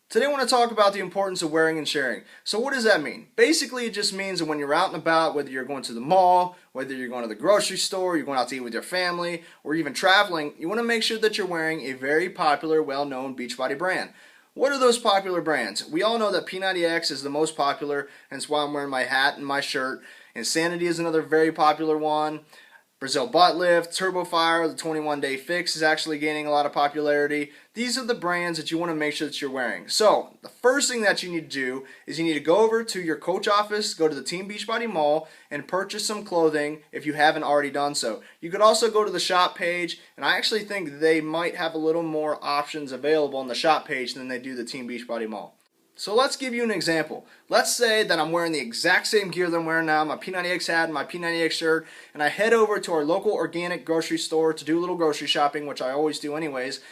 Today I want to talk about the importance of wearing and sharing. So what does that mean? Basically it just means that when you're out and about, whether you're going to the mall, whether you're going to the grocery store, you're going out to eat with your family, or even traveling, you want to make sure that you're wearing a very popular, well-known Beachbody brand. What are those popular brands? We all know that P90X is the most popular, hence why I'm wearing my hat and my shirt. Insanity is another very popular one. Brazil Butt Lift, Turbo Fire, the 21-Day Fix is actually gaining a lot of popularity. These are the brands that you want to make sure that you're wearing. So, the first thing that you need to do is you need to go over to your coach office, go to the Team Beachbody Mall, and purchase some clothing if you haven't already done so. You could also go to the shop page, and I actually think they might have a little more options available on the shop page than they do the Team Beachbody Mall. So let's give you an example. Let's say that I'm wearing the exact same gear that I'm wearing now, my P90X hat and my P90X shirt, and I head over to our local organic grocery store to do a little grocery shopping, which I always do anyways.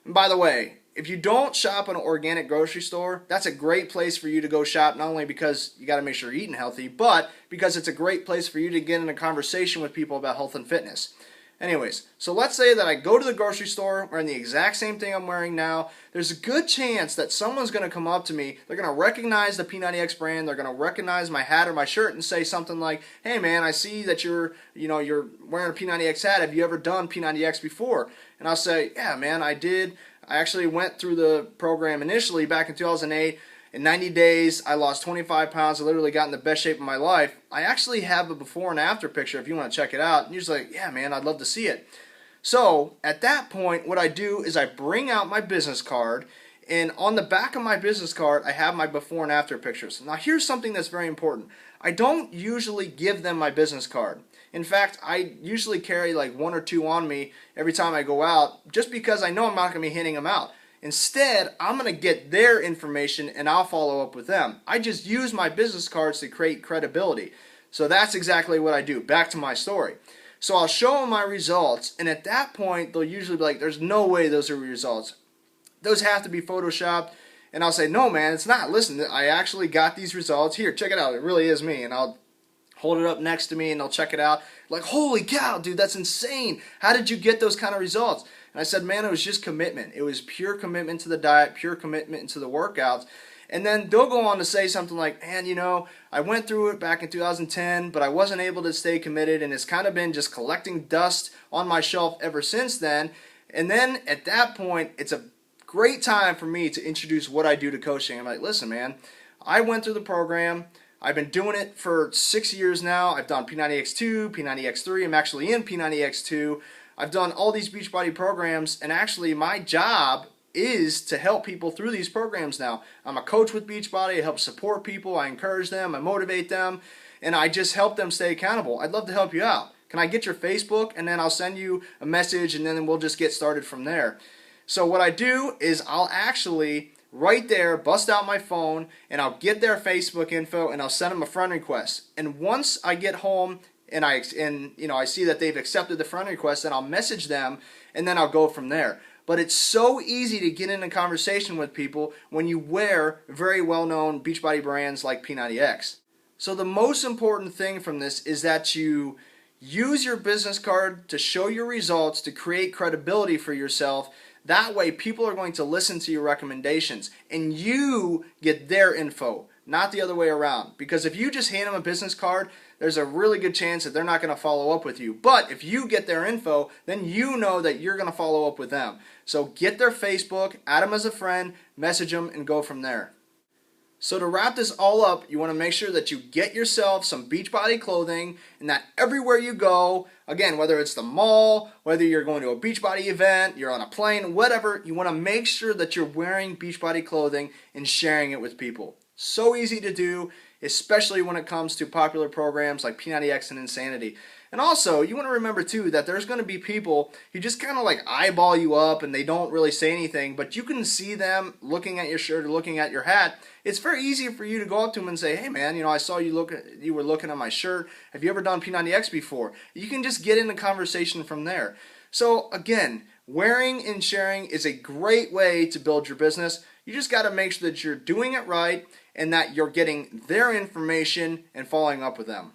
And by the way, if you don't shop at an organic grocery store, that's a great place for you to go shop, not only because you got to make sure you're eating healthy, but because it's a great place for you to get in a conversation with people about health and fitness. Anyways, so let's say that I go to the grocery store wearing the exact same thing I'm wearing now. There's a good chance that someone's going to come up to me. They're going to recognize the P90X brand. They're going to recognize my hat or my shirt and say something like, "Hey man, I see that you're wearing a P90X hat. Have you ever done P90X before?" And I'll say, "Yeah, man, I did. I actually went through the program initially back in 2008. In 90 days, I lost 25 pounds. I literally got in the best shape of my life. I actually have a before and after picture if you want to check it out." And you're just like, "Yeah, man, I'd love to see it." So at that point, what I do is I bring out my business card, and on the back of my business card, I have my before and after pictures. Now here's something that's very important. I don't usually give them my business card. In fact, I usually carry like one or two on me every time I go out, just because I know I'm not going to be handing them out. Instead, I'm going to get their information and I'll follow up with them. I just use my business cards to create credibility. So that's exactly what I do. Back to my story. So I'll show them my results, and at that point, they'll usually be like, "There's no way those are results. Those have to be photoshopped." And I'll say, "No, man, it's not. Listen, I actually got these results. Here, check it out. It really is me." And I'll hold it up next to me and they'll check it out. Like, "Holy cow, dude, that's insane. How did you get those kind of results?" And I said, "Man, it was just commitment. It was pure commitment to the diet, pure commitment to the workouts." And then they'll go on to say something like, "Man, I went through it back in 2010, but I wasn't able to stay committed, and it's kind of been just collecting dust on my shelf ever since then." And then at that point, it's a great time for me to introduce what I do to coaching. I'm like, "Listen, man, I went through the program. I've been doing it for 6 years now. I've done P90X2, P90X3. I'm actually in P90X2. I've done all these Beachbody programs, and actually my job is to help people through these programs now. I'm a coach with Beachbody. I help support people. I encourage them. I motivate them. And I just help them stay accountable. I'd love to help you out. Can I get your Facebook?" And then I'll send you a message, and then we'll just get started from there. So what I do is I'll actually right there bust out my phone, and I'll get their Facebook info, and I'll send them a friend request. And once I get home and I see that they've accepted the friend request, then I'll message them, and then I'll go from there. But it's so easy to get in a conversation with people when you wear very well-known Beachbody brands like P90X. So the most important thing from this is that you use your business card to show your results, to create credibility for yourself. That way people are going to listen to your recommendations, and you get their info, not the other way around. Because if you just hand them a business card, there's a really good chance that they're not going to follow up with you. But if you get their info, then you know that you're going to follow up with them. So get their Facebook, add them as a friend, message them, and go from there. So to wrap this all up, you want to make sure that you get yourself some Beachbody clothing, and that everywhere you go, again, whether it's the mall, whether you're going to a Beachbody event, you're on a plane, whatever, you want to make sure that you're wearing Beachbody clothing and sharing it with people. So easy to do, especially when it comes to popular programs like P90X and Insanity. And also, you want to remember too that there's going to be people who just kind of like eyeball you up and they don't really say anything, but you can see them looking at your shirt or looking at your hat. It's very easy for you to go up to them and say, "Hey man, I saw you were looking at my shirt. Have you ever done P90X before?" You can just get in the conversation from there. So again, wearing and sharing is a great way to build your business. You just got to make sure that you're doing it right and that you're getting their information and following up with them.